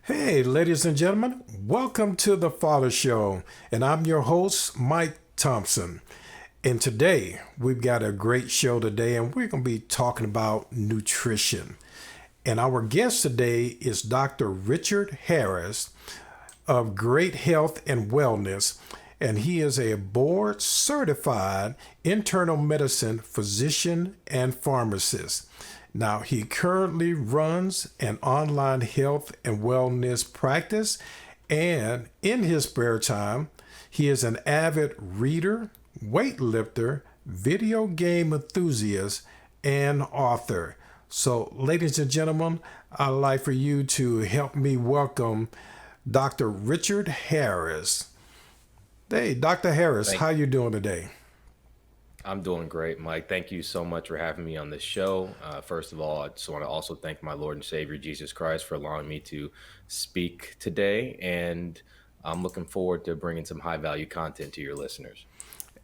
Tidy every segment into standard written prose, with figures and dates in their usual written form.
Hey, ladies and gentlemen, welcome to the Father Show, and I'm your host, Mike Thompson. And today, we've got a great show today, and we're going to be talking about nutrition. And our guest today is Dr. Richard Harris of Great Health and Wellness, and he is a board certified internal medicine physician and pharmacist. Now, he currently runs an online health and wellness practice, and in his spare time, he is an avid reader, weightlifter, video game enthusiast, and author. So, ladies and gentlemen, I'd like for you to help me welcome Dr. Richard Harris. Hey, Dr. Harris, Thank how you doing today? I'm doing great, Mike. Thank you so much for having me on this show. First of all, I just want to also thank my Lord and Savior Jesus Christ for allowing me to speak today, and I'm looking forward to bringing some high value content to your listeners.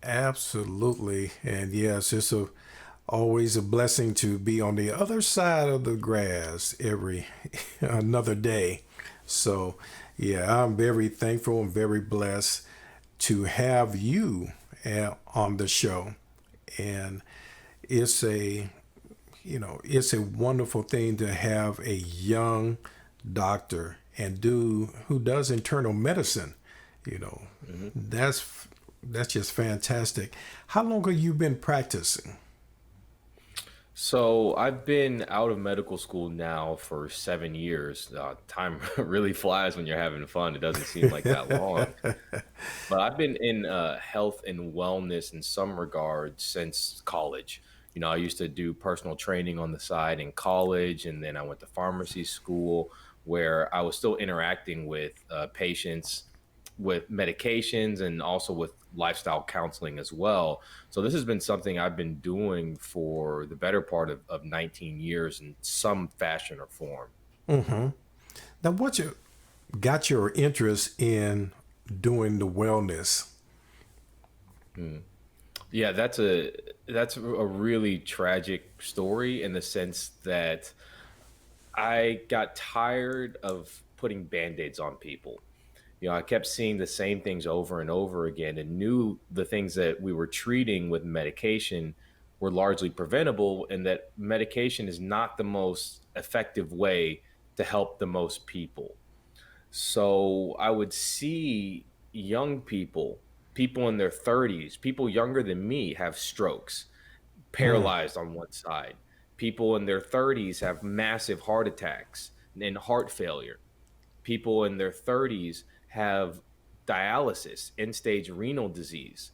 Absolutely. And yes, always a blessing to be on the other side of the grass every another day. So, yeah, I'm very thankful and very blessed to have you on the show. And it's it's a wonderful thing to have a young doctor and do who does internal medicine. You know, Mhm. that's that's just fantastic. How long have you been practicing? So I've been out of medical school now for 7 years. Time really flies when you're having fun. It doesn't seem like that long. But I've been in health and wellness in some regards since college. I used to do personal training on the side in college, and then I went to pharmacy school where I was still interacting with patients with medications and also with lifestyle counseling as well. So this has been something I've been doing for the better part of 19 years in some fashion or form. hmm Now, got your interest in doing the wellness? Hmm. Yeah, that's a really tragic story in the sense that I got tired of putting band-aids on people. I kept seeing the same things over and over again and knew the things that we were treating with medication were largely preventable and that medication is not the most effective way to help the most people. So I would see young people, people in their 30s, people younger than me have strokes, Mm. paralyzed on one side. People in their 30s have massive heart attacks and heart failure. People in their 30s have dialysis, end stage renal disease,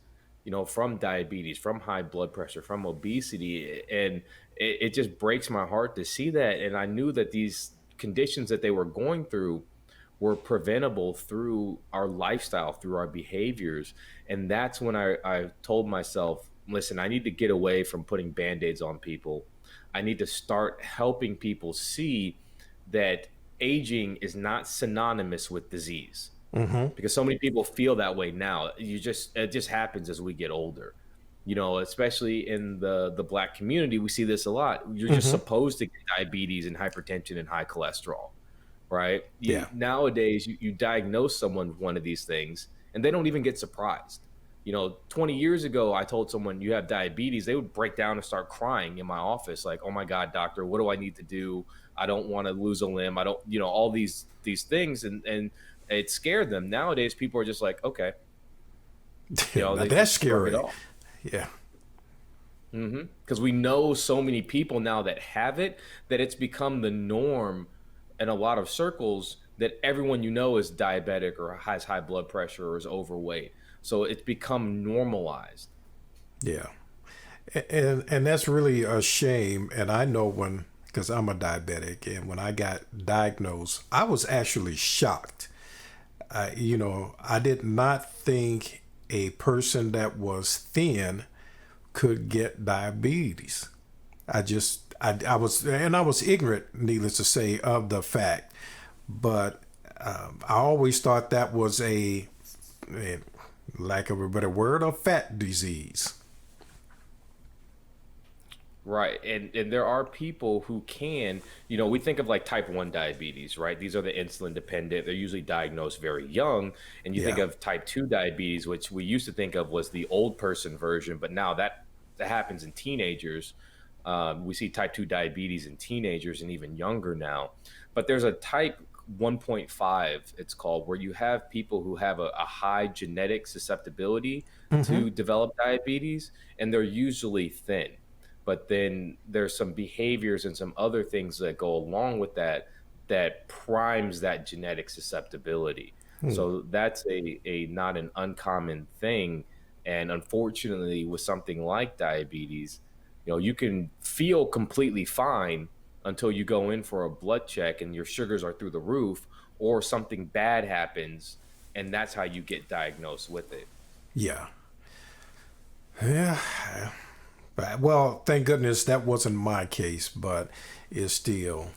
from diabetes, from high blood pressure, from obesity. And it just breaks my heart to see that. And I knew that these conditions that they were going through were preventable through our lifestyle, through our behaviors. And that's when I told myself, listen, I need to get away from putting band aids on people. I need to start helping people see that aging is not synonymous with disease hmm because so many people feel that way now. It just happens as we get older. Especially in the black community, we see this a lot. You're just hmm supposed to get diabetes and hypertension and high cholesterol, right? Yeah. Nowadays, you diagnose someone with one of these things and they don't even get surprised. 20 years ago, I told someone you have diabetes, they would break down and start crying in my office, like, "Oh my God, doctor, what do I need to do? I don't want to lose a limb. I don't, all these things," and it scared them. Nowadays, people are just like, okay, Now they that's just shrug it scary. off. Yeah. Because we know so many people now that have it that it's become the norm in a lot of circles that everyone is diabetic or has high blood pressure or is overweight. So it's become normalized. Yeah. And that's really a shame. And I know because I'm a diabetic, and when I got diagnosed, I was actually shocked. I did not think a person that was thin could get diabetes. I was ignorant, needless to say, of the fact. But I always thought that was a lack of a better word, a fat disease. Right. And there are people who can, we think of like type 1 diabetes, right? These are the insulin dependent. They're usually diagnosed very young. And you think Yeah. of type 2 diabetes, which we used to think of was the old person version, but now that happens in teenagers. We see type 2 diabetes in teenagers and even younger now. But there's a type 1.5, it's called, where you have people who have a high genetic susceptibility Mm-hmm. to develop diabetes, and they're usually thin. But then there's some behaviors and some other things that go along with that primes that genetic susceptibility. So that's a not an uncommon thing. And unfortunately, with something like diabetes, you can feel completely fine until you go in for a blood check and your sugars are through the roof, or something bad happens, and that's how you get diagnosed with it. Yeah. Yeah. Well, thank goodness that wasn't my case, but it's still.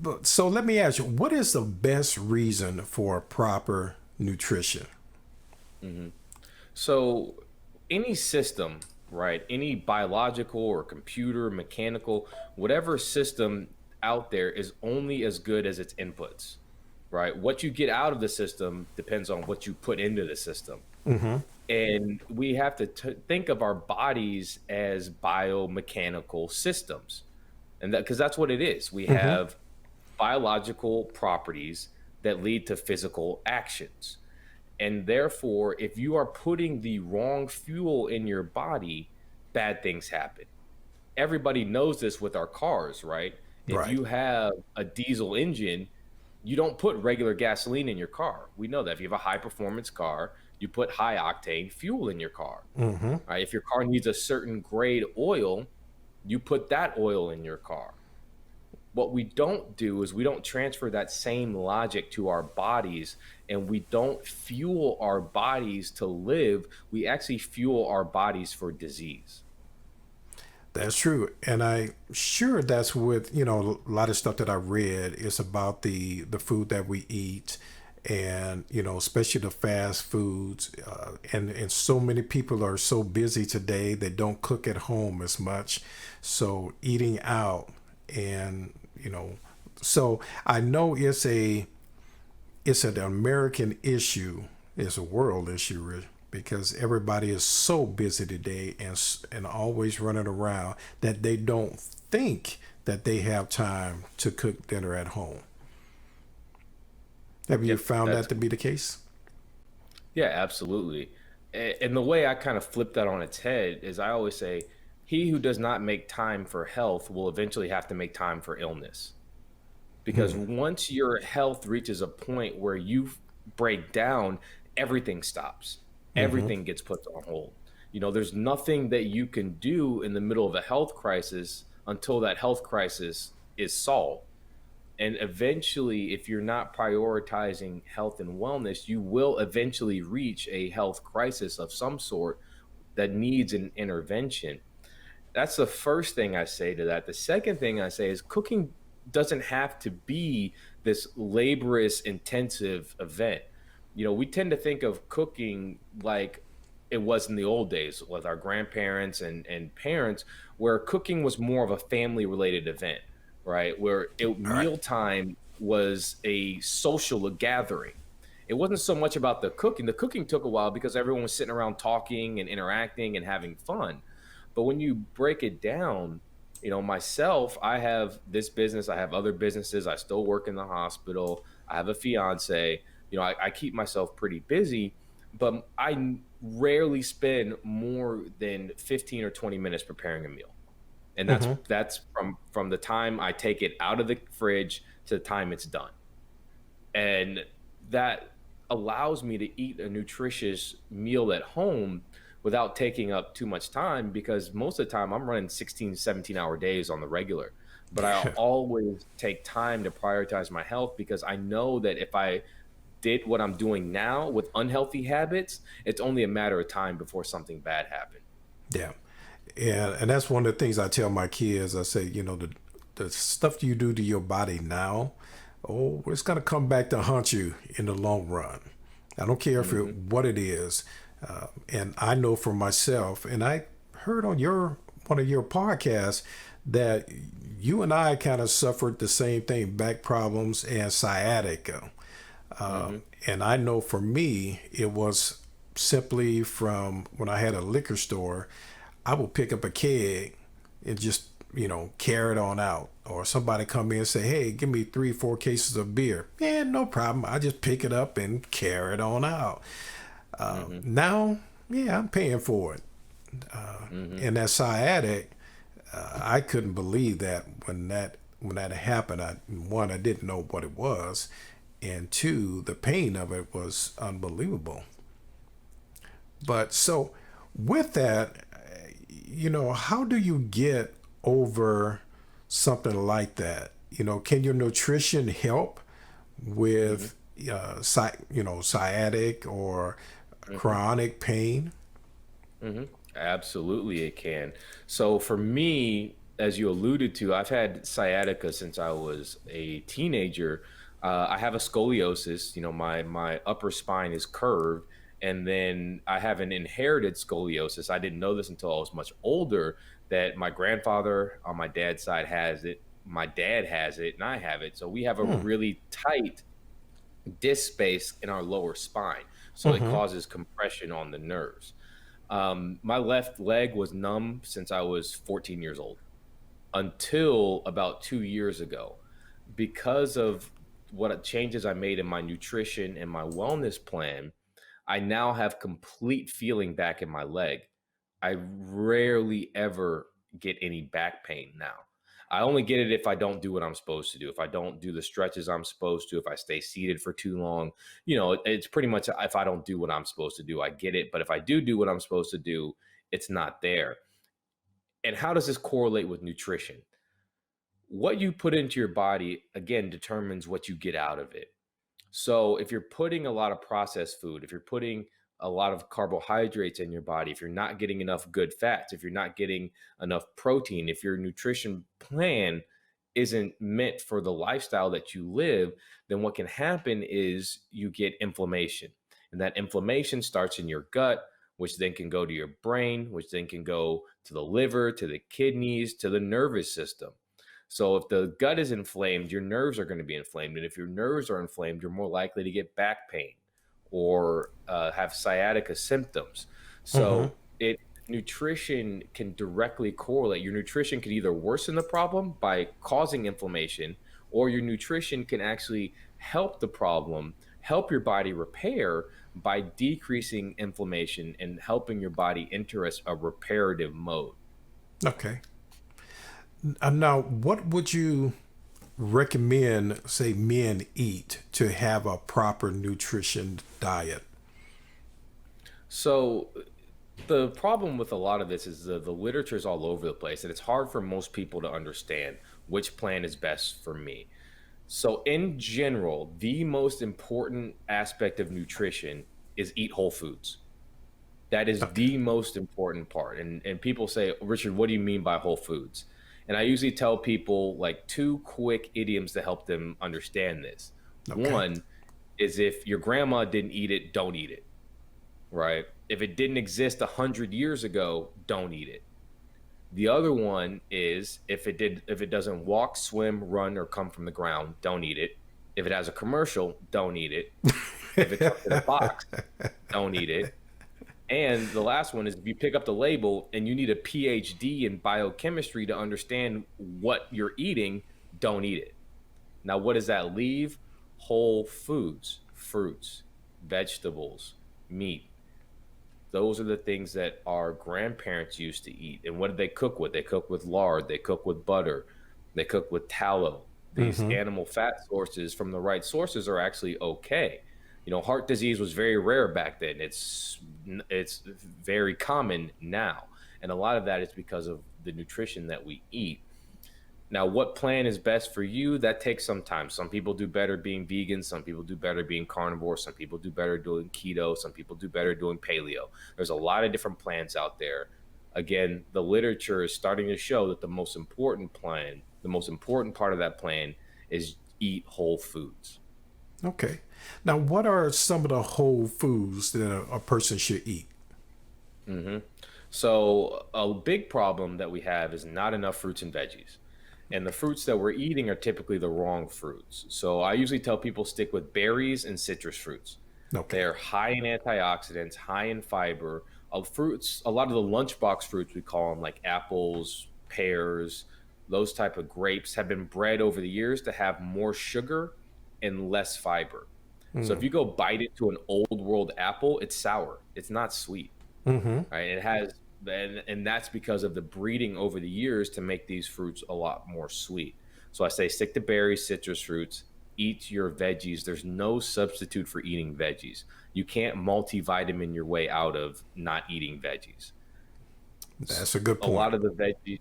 But so let me ask you, what is the best reason for proper nutrition? Mhm. So, any system, right? Any biological or computer, mechanical, whatever system out there is only as good as its inputs, right? What you get out of the system depends on what you put into the system. Mm-hmm. And we have to think of our bodies as biomechanical systems. And that, because that's what it is. We Mm-hmm. have biological properties that lead to physical actions. And therefore, if you are putting the wrong fuel in your body, bad things happen. Everybody knows this with our cars, right? If Right. you have a diesel engine, you don't put regular gasoline in your car. We know that if you have a high performance car, you put high octane fuel in your car. Mm-hmm. Right? If your car needs a certain grade oil, you put that oil in your car. What we don't do is we don't transfer that same logic to our bodies, and we don't fuel our bodies to live. We actually fuel our bodies for disease. That's true. And I sure that's with, a lot of stuff that I read is about the food that we eat and, especially the fast foods. And so many people are so busy today, they don't cook at home as much. So eating out and, so I know it's an American issue. It's a world issue, because everybody is so busy today and always running around that they don't think that they have time to cook dinner at home. Have you Yep, found that's that to be the case? yeah, absolutely. And the way I kind of flip that on its head is I always say, he who does not make time for health will eventually have to make time for illness. Because Hmm. once your health reaches a point where you break down, everything stops. Mm-hmm. Everything gets put on hold. There's nothing that you can do in the middle of a health crisis until that health crisis is solved. And eventually, if you're not prioritizing health and wellness, you will eventually reach a health crisis of some sort that needs an intervention. That's the first thing I say to that. The second thing I say is cooking doesn't have to be this laborious, intensive event. We tend to think of cooking like it was in the old days with our grandparents and parents, where cooking was more of a family related event, right? Where All right. mealtime was a social gathering. It wasn't so much about the cooking. The cooking took a while because everyone was sitting around talking and interacting and having fun. But when you break it down, myself, I have this business, I have other businesses, I still work in the hospital, I have a fiance, I keep myself pretty busy, but I rarely spend more than 15 or 20 minutes preparing a meal. And that's Mm-hmm. that's from the time I take it out of the fridge to the time it's done. And that allows me to eat a nutritious meal at home without taking up too much time, because most of the time I'm running 16, 17-hour days on the regular. But I'll Yeah. always take time to prioritize my health, because I know that if I did what I'm doing now with unhealthy habits, it's only a matter of time before something bad happened. Yeah. And that's one of the things I tell my kids. I say, the stuff you do to your body now, oh, it's gonna come back to haunt you in the long run. I don't care Hmm. what it is. And I know for myself, and I heard on your one of your podcasts that you and I kind of suffered the same thing, back problems and sciatica. Uh, Mm-hmm. and I know for me, it was simply from when I had a liquor store, I would pick up a keg and just, carry it on out. Or somebody come in and say, hey, give me 3, 4 cases of beer. Yeah, no problem. I just pick it up and carry it on out. Mm-hmm. Now, yeah, I'm paying for it. Mm-hmm. And that sciatic, I couldn't believe that when that happened. One, I didn't know what it was, and two, the pain of it was unbelievable. But so, with that, how do you get over something like that? Can your nutrition help Mm-hmm. with, sciatic or Mm-hmm. chronic pain? Hmm. Absolutely, it can. So for me, as you alluded to, I've had sciatica since I was a teenager. I have a scoliosis. My upper spine is curved, and then I have an inherited scoliosis. I didn't know this until I was much older. That my grandfather on my dad's side has it, my dad has it, and I have it. So we have a Hmm. really tight disc space in our lower spine. So it Mm-hmm. causes compression on the nerves. My left leg was numb since I was 14 years old until about 2 years ago. Because of what changes I made in my nutrition and my wellness plan, I now have complete feeling back in my leg. I rarely ever get any back pain now. I only get it if I don't do what I'm supposed to do. If I don't do the stretches I'm supposed to, if I stay seated for too long, it's pretty much if I don't do what I'm supposed to do, I get it. But if I do what I'm supposed to do, it's not there. And how does this correlate with nutrition? What you put into your body, again, determines what you get out of it. So if you're putting a lot of processed food, if you're putting a lot of carbohydrates in your body, if you're not getting enough good fats, if you're not getting enough protein, if your nutrition plan isn't meant for the lifestyle that you live, then what can happen is you get inflammation. And that inflammation starts in your gut, which then can go to your brain, which then can go to the liver, to the kidneys, to the nervous system. So if the gut is inflamed, your nerves are going to be inflamed, and if your nerves are inflamed, you're more likely to get back pain or have sciatica symptoms. Mm-hmm. So it nutrition can directly correlate. Your nutrition can either worsen the problem by causing inflammation, or your nutrition can actually help the problem, help your body repair by decreasing inflammation and helping your body enter a reparative mode. Okay. Now, what would you recommend, say, men eat to have a proper nutrition diet? So the problem with a lot of this is the literature is all over the place, and it's hard for most people to understand which plan is best for me. So, in general, the most important aspect of nutrition is eat whole foods. That is Okay. the most important part. And people say, Richard, what do you mean by whole foods? And I usually tell people like two quick idioms to help them understand this. Okay. One is if your grandma didn't eat it, don't eat it, right? If it didn't exist 100 years ago, don't eat it. The other one is if it doesn't walk, swim, run, or come from the ground, don't eat it. If it has a commercial, don't eat it. If it comes in a box, don't eat it. And the last one is if you pick up the label and you need a PhD in biochemistry to understand what you're eating, don't eat it. Now, what does that leave? Whole foods, fruits, vegetables, meat. Those are the things that our grandparents used to eat. And what did they cook with? They cook with lard, they cook with butter, they cook with tallow. These Mm-hmm. animal fat sources from the right sources are actually okay. Heart disease was very rare back then. It's very common now. And a lot of that is because of the nutrition that we eat. Now, what plan is best for you? That takes some time. Some people do better being vegan. Some people do better being carnivore. Some people do better doing keto. Some people do better doing paleo. There's a lot of different plans out there. Again, the literature is starting to show that the most important part of that plan is eat whole foods. Okay. Now, what are some of the whole foods that a person should eat? Hmm. So a big problem that we have is not enough fruits and veggies. And the fruits that we're eating are typically the wrong fruits. So I usually tell people stick with berries and citrus fruits. Okay. They're high in antioxidants, high in fiber. Fruits, a lot of the lunchbox fruits we call them, like apples, pears, those type of grapes, have been bred over the years to have more sugar and less fiber. So if Mm. you go bite into an old world apple, it's sour. It's not sweet, Mm-hmm. right? It has, and that's because of the breeding over the years to make these fruits a lot more sweet. So I say stick to berries, citrus fruits, eat your veggies. There's no substitute for eating veggies. You can't multivitamin your way out of not eating veggies. That's a good A point. lot of the veggies,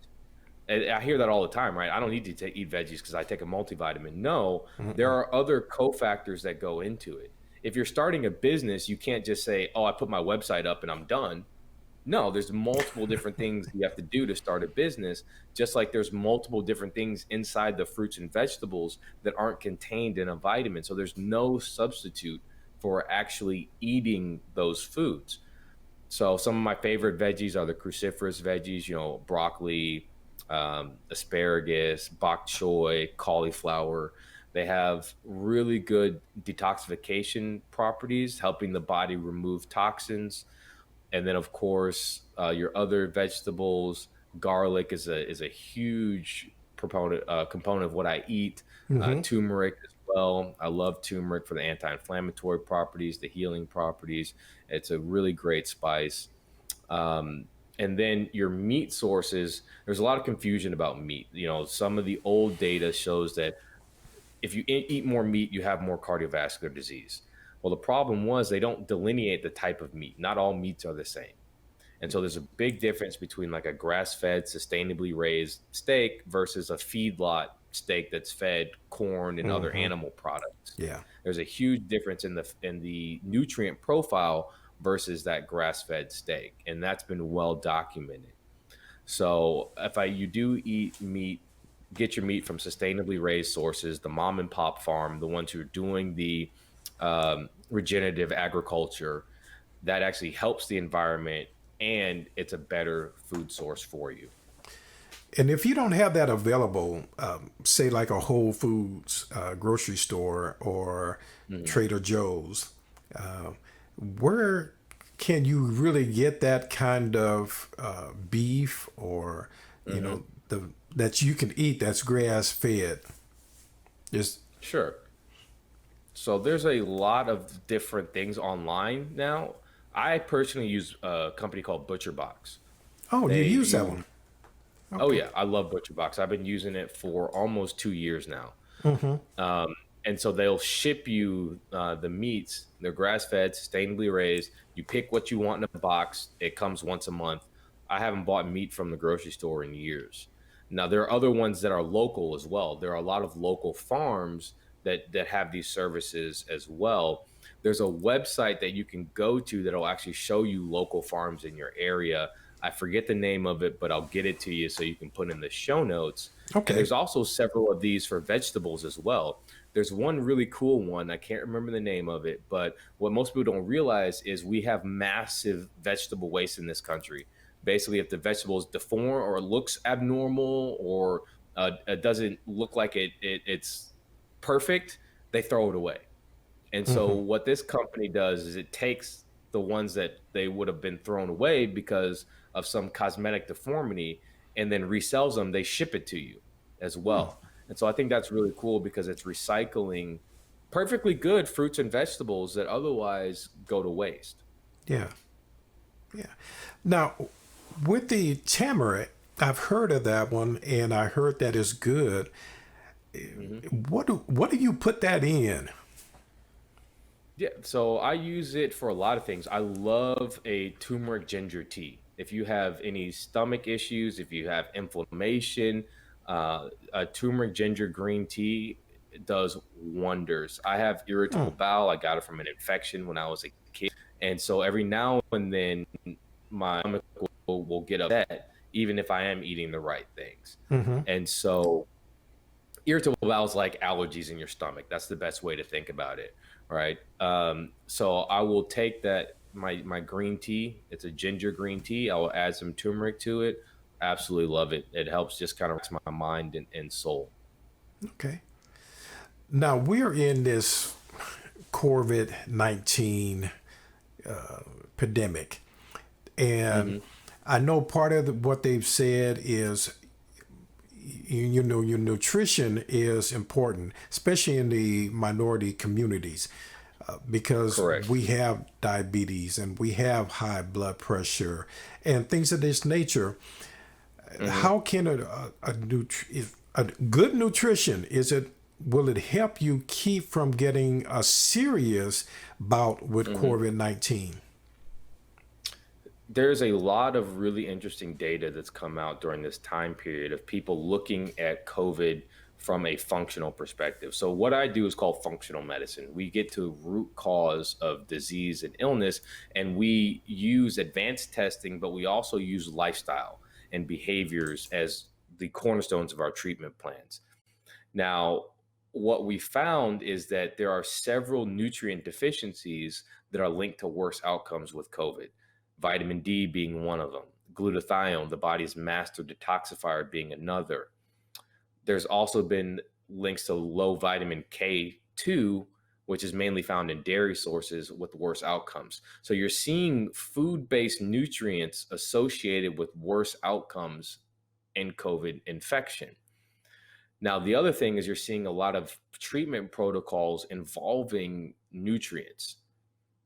and I hear that all the time, right? I don't need to eat veggies because I take a multivitamin. No, there Mm-mm. are other cofactors that go into it. If you're starting a business, you can't just say, "Oh, I put my website up and I'm done." No, there's multiple different things you have to do to start a business, just like there's multiple different things inside the fruits and vegetables that aren't contained in a vitamin. So there's no substitute for actually eating those foods. So some of my favorite veggies are the cruciferous veggies, broccoli, asparagus, bok choy, cauliflower. They have really good detoxification properties, helping the body remove toxins. And then of course your other vegetables. Garlic is a huge proponent component of what I eat. Mm-hmm. Turmeric as well. I love turmeric for the anti-inflammatory properties, the healing properties. It's a really great spice. um, and then your meat sources, there's a lot of confusion about meat. Some of the old data shows that if you eat more meat, you have more cardiovascular disease. Well, the problem was they don't delineate the type of meat. Not all meats are the same. And so there's a big difference between like a grass-fed, sustainably raised steak versus a feedlot steak that's fed corn and other Mm-hmm. animal products. Yeah. There's a huge difference in the nutrient profile versus that grass-fed steak, and that's been well documented. So if you do eat meat, get your meat from sustainably raised sources, the mom and pop farm, the ones who are doing the regenerative agriculture. That actually helps the environment, and it's a better food source for you. And if you don't have that available, say like a Whole Foods grocery store or Mhm. Trader Joe's, where can you really get that kind of beef or Mhm. the that you can eat that's grass fed? Just Sure. So there's a lot of different things online now. I personally use a company called ButcherBox. oh, you They use that do. one? Oh Okay. yeah, I love ButcherBox. I've been using it for almost 2 years now. Mm-hmm. Um, and so they'll ship you the meats. They're grass fed, sustainably raised. You pick what you want in a box. It comes once a month. I haven't bought meat from the grocery store in years. Now there are other ones that are local as well. There are a lot of local farms that have these services as well. There's a website that you can go to that'll actually show you local farms in your area. I forget the name of it, but I'll get it to you so you can put in the show notes. And Okay. there's also several of these for vegetables as well. There's one really cool one. I can't remember the name of it, but what most people don't realize is we have massive vegetable waste in this country. Basically, if the vegetable is deformed or looks abnormal or it doesn't look like it's perfect, they throw it away. And so Mm-hmm. what this company does is it takes the ones that they would have been thrown away because of some cosmetic deformity and then resells them. They ship it to you as well. And so I think that's really cool because it's recycling perfectly good fruits and vegetables that otherwise go to waste. Yeah. Yeah. Now, with the tamarind, I've heard of that one, and I heard that is good. Mhm. What do you put that in? Yeah, so I use it for a lot of things. I love a turmeric ginger tea. If you have any stomach issues, if you have inflammation, a turmeric ginger green tea does wonders. I have Hmm. irritable bowel. I got it from an infection when I was a kid. And so every now and then my stomach will get upset, even if I am eating the right things. Mm-hmm. And so irritable bowel is like allergies in your stomach. That's the best way to think about it, right? So I will take that. my green tea. It's a ginger green tea. I will add some turmeric to it. Absolutely love it. It helps just kind of relax my mind and soul. Okay. Now we're in this COVID-19 pandemic, and Hmm. I know part of what they've said is your nutrition is important, especially in the minority communities, because Correct. we have diabetes and we have high blood pressure and things of this nature. Hmm. How can a good nutrition, is it, will it help you keep from getting a serious bout with Hmm. COVID-19? There's a lot of really interesting data that's come out during this time period of people looking at COVID from a functional perspective. So, what I do is called functional medicine. We get to root cause of disease and illness, and we use advanced testing, but we also use lifestyle and behaviors as the cornerstones of our treatment plans. Now, what we found is that there are several nutrient deficiencies that are linked to worse outcomes with COVID. Vitamin D being one of them, glutathione, the body's master detoxifier, being another. There's also been links to low vitamin K2, which is mainly found in dairy sources with worse outcomes. So you're seeing food based nutrients associated with worse outcomes in COVID infection. Now, the other thing is you're seeing a lot of treatment protocols involving nutrients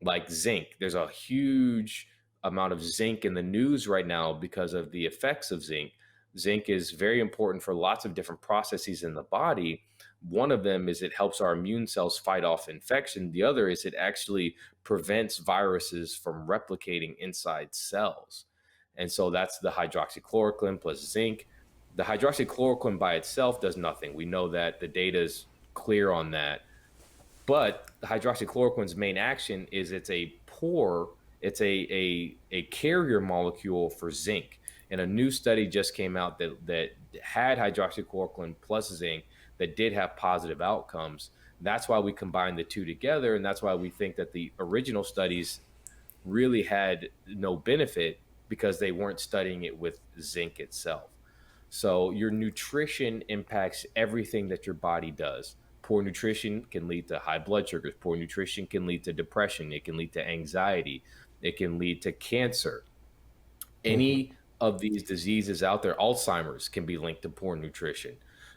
like zinc. There's a huge amount of zinc in the news right now because of the effects of zinc. Zinc is very important for lots of different processes in the body. One of them is it helps our immune cells fight off infection. The other is it actually prevents viruses from replicating inside cells. And so that's the hydroxychloroquine plus zinc. The hydroxychloroquine by itself does nothing. We know that the data is clear on that. But the hydroxychloroquine's main action is it's a carrier molecule for zinc. And a new study just came out that had hydroxychloroquine plus zinc that did have positive outcomes. That's why we combine the two together. And that's why we think that the original studies really had no benefit because they weren't studying it with zinc itself. So your nutrition impacts everything that your body does. Poor nutrition can lead to high blood sugars. Poor nutrition can lead to depression. It can lead to anxiety. It can lead to cancer. Hmm. Any of these diseases out there, Alzheimer's can be linked to poor nutrition.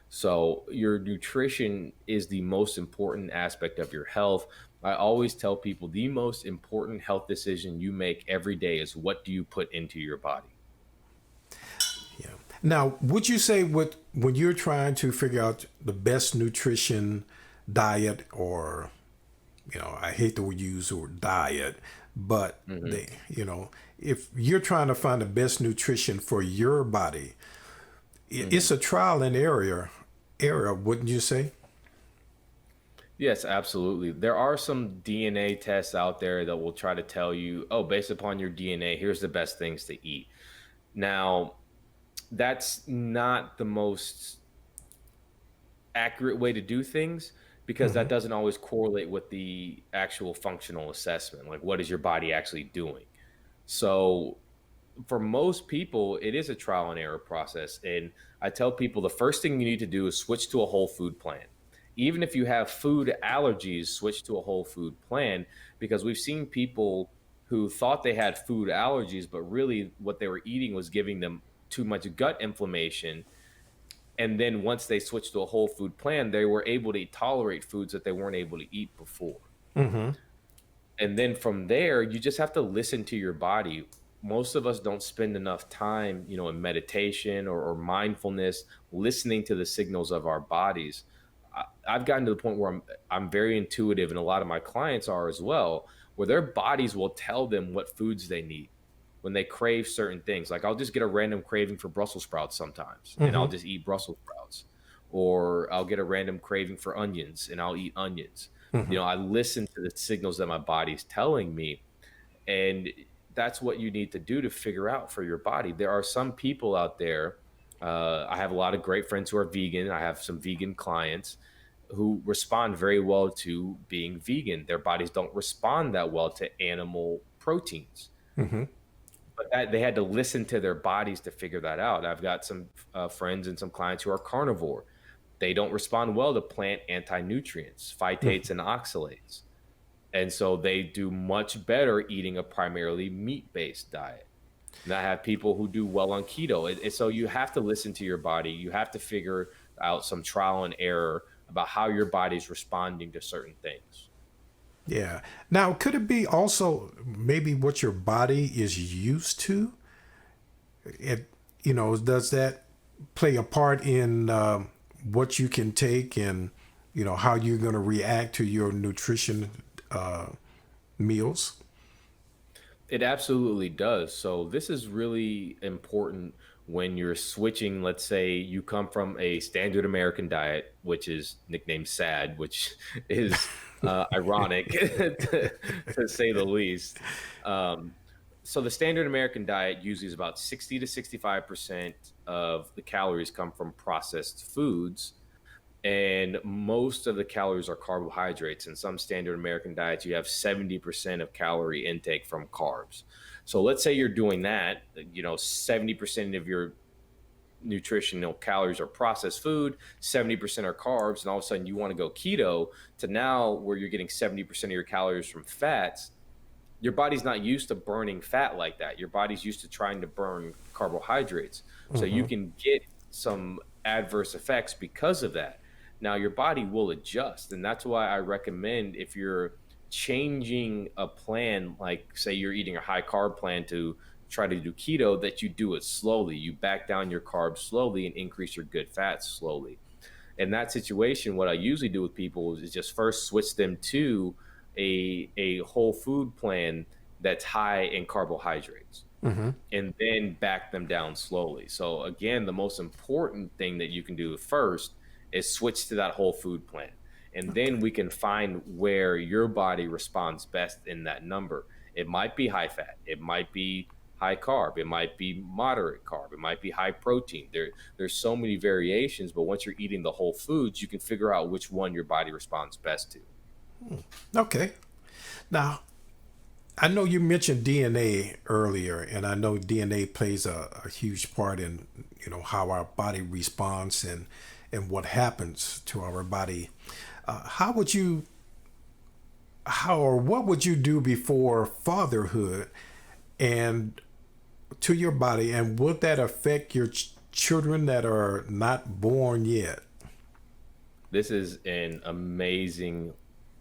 So your nutrition is the most important aspect of your health. I always tell people the most important health decision you make every day is what do you put into your body? Yeah. Now, would you say when you're trying to figure out the best nutrition diet, or I hate to use the word diet, but Hmm. if you're trying to find the best nutrition for your body, it's Hmm. a trial and error, wouldn't you say? Yes, absolutely. There are some DNA tests out there that will try to tell you, oh, based upon your DNA, here's the best things to eat. Now, that's not the most accurate way to do things because Hmm. that doesn't always correlate with the actual functional assessment. Like, what is your body actually doing? So, for most people, it is a trial and error process. And I tell people the first thing you need to do is switch to a whole food plan. Even if you have food allergies, switch to a whole food plan because we've seen people who thought they had food allergies, but really what they were eating was giving them too much gut inflammation. And then once they switched to a whole food plan, they were able to tolerate foods that they weren't able to eat before. Hmm. And then from there, you just have to listen to your body. Most of us don't spend enough time, in meditation or mindfulness, listening to the signals of our bodies. I've gotten to the point where I'm very intuitive, and a lot of my clients are as well, where their bodies will tell them what foods they need when they crave certain things. Like I'll just get a random craving for Brussels sprouts sometimes, and I'll Hmm. just eat Brussels sprouts, or I'll get a random craving for onions, and I'll eat onions. Hmm. I listen to the signals that my body's telling me, and that's what you need to do to figure out for your body. There are some people out there. I have a lot of great friends who are vegan. I have some vegan clients who respond very well to being vegan. Their bodies don't respond that well to animal proteins. Mm-hmm. But they had to listen to their bodies to figure that out. I've got some friends and some clients who are carnivore. They don't respond well to plant anti-nutrients, phytates and oxalates. And so they do much better eating a primarily meat-based diet. And I have people who do well on keto. So you have to listen to your body. You have to figure out some trial and error about how your body's responding to certain things. Yeah. Now, could it be also maybe what your body is used to? It, does that play a part in what you can take and, how you're going to react to your nutrition uh, meals? It absolutely does. So this is really important when you're switching. Let's say you come from a standard American diet, which is nicknamed SAD, which is ironic to say the least. Um, so the standard American diet usually is about 60 to 65% of the calories come from processed foods, and most of the calories are carbohydrates. In some standard American diets, you have 70% of calorie intake from carbs. So let's say you're doing that, 70% of your nutritional calories are processed food, 70% are carbs, and all of a sudden you want to go keto to now where you're getting 70% of your calories from fats. Your body's not used to burning fat like that. Your body's used to trying to burn carbohydrates. So you Mm-hmm. can get some adverse effects because of that. Now, your body will adjust. And that's why I recommend if you're changing a plan, like say you're eating a high carb plan to try to do keto, that you do it slowly. You back down your carbs slowly and increase your good fats slowly. In that situation, what I usually do with people is just first switch them to a whole food plan that's high in carbohydrates Mm-hmm. and then back them down slowly. So again, the most important thing that you can do first is switch to that whole food plan. And Okay. then we can find where your body responds best in that number. It might be high fat, it might be high carb, it might be moderate carb, it might be high protein. There's so many variations, but once you're eating the whole foods, you can figure out which one your body responds best to. Okay. Now, I know you mentioned DNA earlier, and I know DNA plays a huge part in how our body responds and what happens to our body. How would you how or what would you do before fatherhood and to your body, and would that affect your children that are not born yet? This is an amazing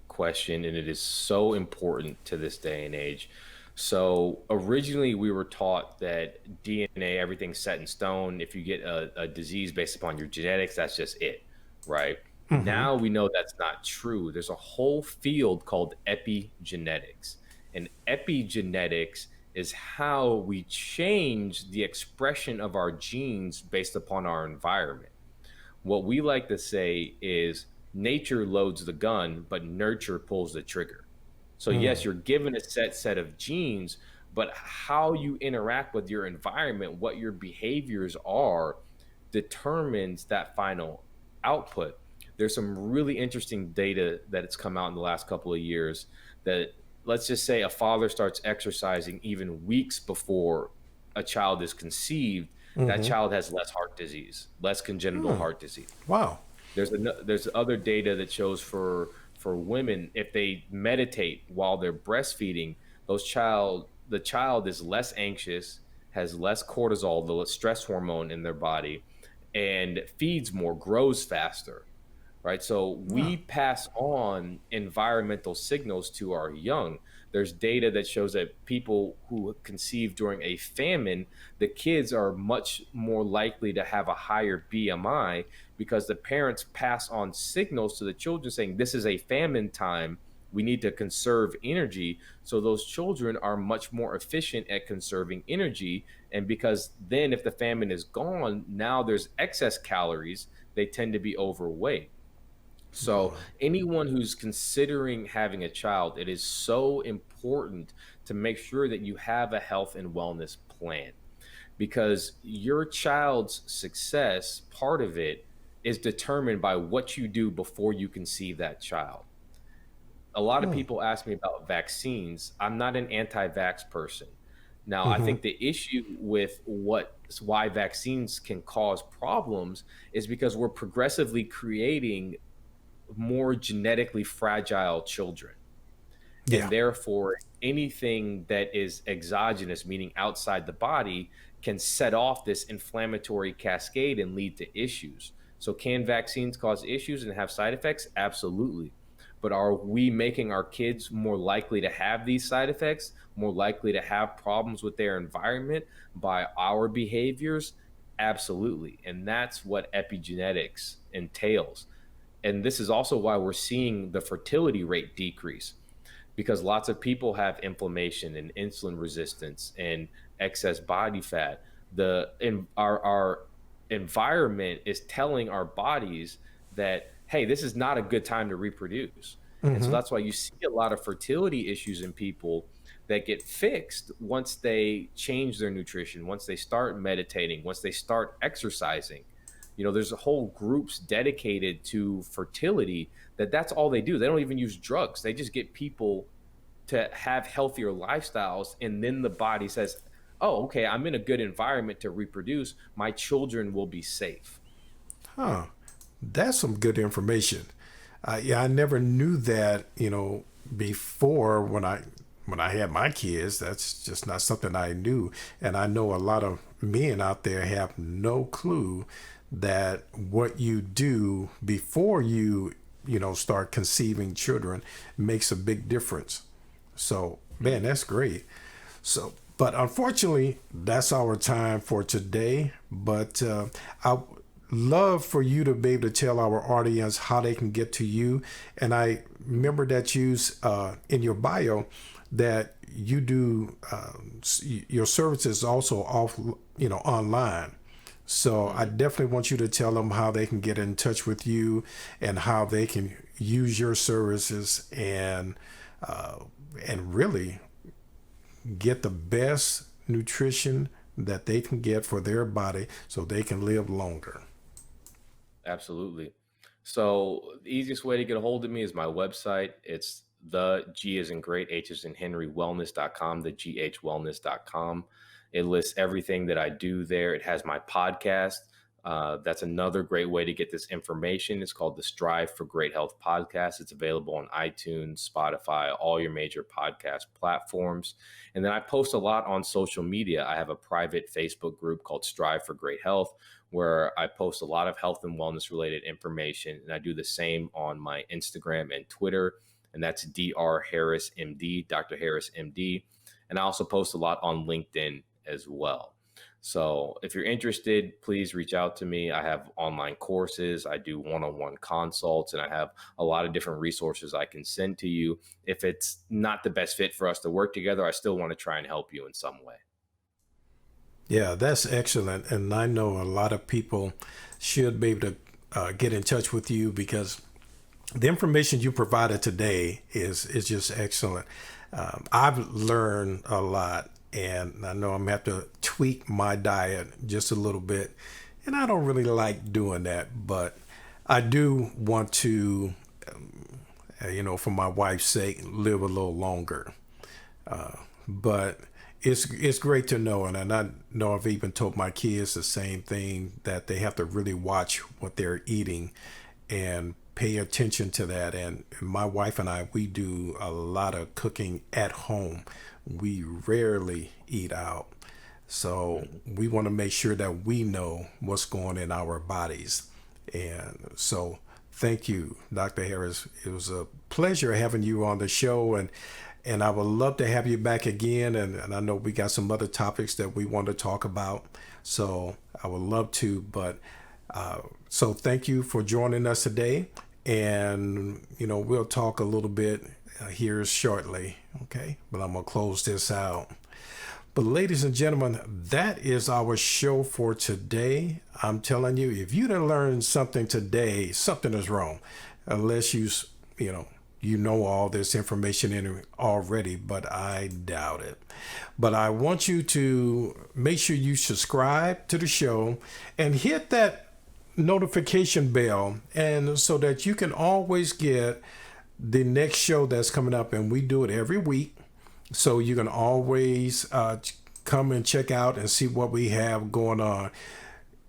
question, and it is so important to this day and age. So, originally, we were taught that DNA, everything's set in stone. If you get a disease based upon your genetics, that's just it, right? Mm-hmm. Now we know that's not true. There's a whole field called epigenetics. And epigenetics is how we change the expression of our genes based upon our environment. What we like to say is nature loads the gun, but nurture pulls the trigger. So Mm. yes, you're given a set of genes, but how you interact with your environment, what your behaviors are, determines that final output. There's some really interesting data that it's come out in the last couple of years that, let's just say a father starts exercising even weeks before a child is conceived, that Mm-hmm. child has less heart disease, less congenital Mm. heart disease. Wow. There's other data that shows for women, if they meditate while they're breastfeeding, the child is less anxious, has less cortisol, the stress hormone in their body, and feeds more, grows faster, right? So Wow. we pass on environmental signals to our young. There's data that shows that people who conceive during a famine, the kids are much more likely to have a higher BMI because the parents pass on signals to the children saying, this is a famine time. We need to conserve energy. So those children are much more efficient at conserving energy. And because then, if the famine is gone, now there's excess calories, they tend to be overweight. So, Wow. anyone who's considering having a child, it is so important to make sure that you have a health and wellness plan because your child's success, part of it, is determined by what you do before you conceive that child. A lot of people ask me about vaccines. I'm not an anti-vax person. Now, I Mm-hmm. think the issue with why vaccines can cause problems is because we're progressively creating more genetically fragile children. Yeah. And therefore, anything that is exogenous, meaning outside the body, can set off this inflammatory cascade and lead to issues. So, can vaccines cause issues and have side effects? Absolutely. But are we making our kids more likely to have these side effects, more likely to have problems with their environment by our behaviors? Absolutely. And that's what epigenetics entails. And this is also why we're seeing the fertility rate decrease, because lots of people have inflammation and insulin resistance and excess body fat. Our environment is telling our bodies that, hey, this is not a good time to reproduce. And so Mm-hmm. that's why you see a lot of fertility issues in people that get fixed once they change their nutrition, once they start meditating, once they start exercising. There's whole groups dedicated to fertility that's all they do. They don't even use drugs. They just get people to have healthier lifestyles. And then the body says, oh, okay, I'm in a good environment to reproduce. My children will be safe. Huh. That's some good information. Yeah, I never knew that. Before when I had my kids, that's just not something I knew. And I know a lot of men out there have no clue that what you do before you start conceiving children makes a big difference. So, man, Mhm. that's great. So, but unfortunately, that's our time for today. But I love for you to be able to tell our audience how they can get to you. And I remember that you in your bio that you do your services also online. So I Mhm. definitely want you to tell them how they can get in touch with you and how they can use your services uh, and really get the best nutrition that they can get for their body so they can live longer. Absolutely. So the easiest way to get a hold of me is my website. It's the G is in great, H is in Henry wellness.com, the GH wellness.com. It lists everything that I do there. It has my podcast. That's another great way to get this information. It's called the Strive for Great Health podcast. It's available on iTunes, Spotify, all your major podcast platforms. And then I post a lot on social media. I have a private Facebook group called Strive for Great Health, where I post a lot of health and wellness related information. And I do the same on my Instagram and Twitter. And that's Dr. Harris MD, Dr. Harris MD. And I also post a lot on LinkedIn as well. So if you're interested, please reach out to me. I have online courses, I do one on one consults, and I have a lot of different resources I can send to you. If it's not the best fit for us to work together, I still want to try and help you in some way. Yeah, that's excellent. And I know a lot of people should be able to get in touch with you because the information you provided today is just excellent. I've learned a lot, and I know I'm gonna have to tweak my diet just a little bit. And I don't really like doing that, but I do want to, for my wife's sake, live a little longer. But it's great to know, and I know I've even told my kids the same thing that they have to really watch what they're eating and pay attention to that. And my wife and I, we do a lot of cooking at home. We rarely eat out. So Mhm. we want to make sure that we know what's going in our bodies. And so thank you, Dr. Harris. It was a pleasure having you on the show, and I would love to have you back again. And I know we got some other topics that we want to talk about. So I would love to, but so thank you for joining us today. And, we'll talk a little bit here shortly. Okay. But I'm going to close this out. But ladies and gentlemen, that is our show for today. I'm telling you, if you didn't learn something today, something is wrong. Unless you know, you know all this information in already, but I doubt it. But I want you to make sure you subscribe to the show and hit that notification bell, and so that you can always get the next show that's coming up, and we do it every week. So you can always come and check out and see what we have going on.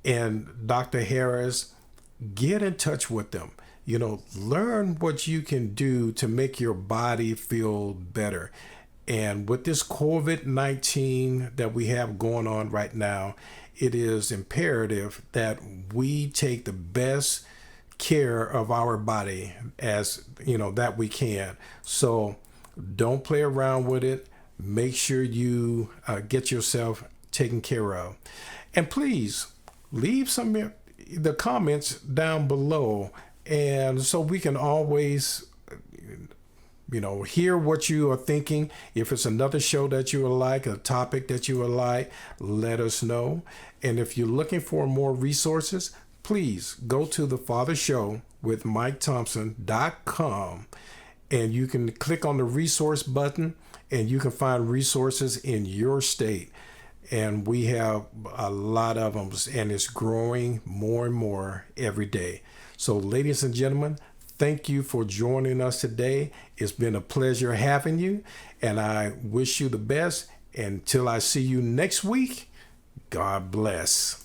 And Dr. Harris, get in touch with them. Learn what you can do to make your body feel better. And with this COVID-19 that we have going on right now, it is imperative that we take the best care of our body as that we can. So don't play around with it. Make sure you get yourself taken care of. And please leave some of the comments down below, and so we can always hear what you are thinking. If it's another show that you would like, a topic that you would like, let us know. And if you're looking for more resources, please go to the Father Show with MikeThompson.com, and you can click on the resource button, and you can find resources in your state. And we have a lot of them, and it's growing more and more every day. So, ladies and gentlemen, thank you for joining us today. It's been a pleasure having you, and I wish you the best. Until I see you next week, God bless.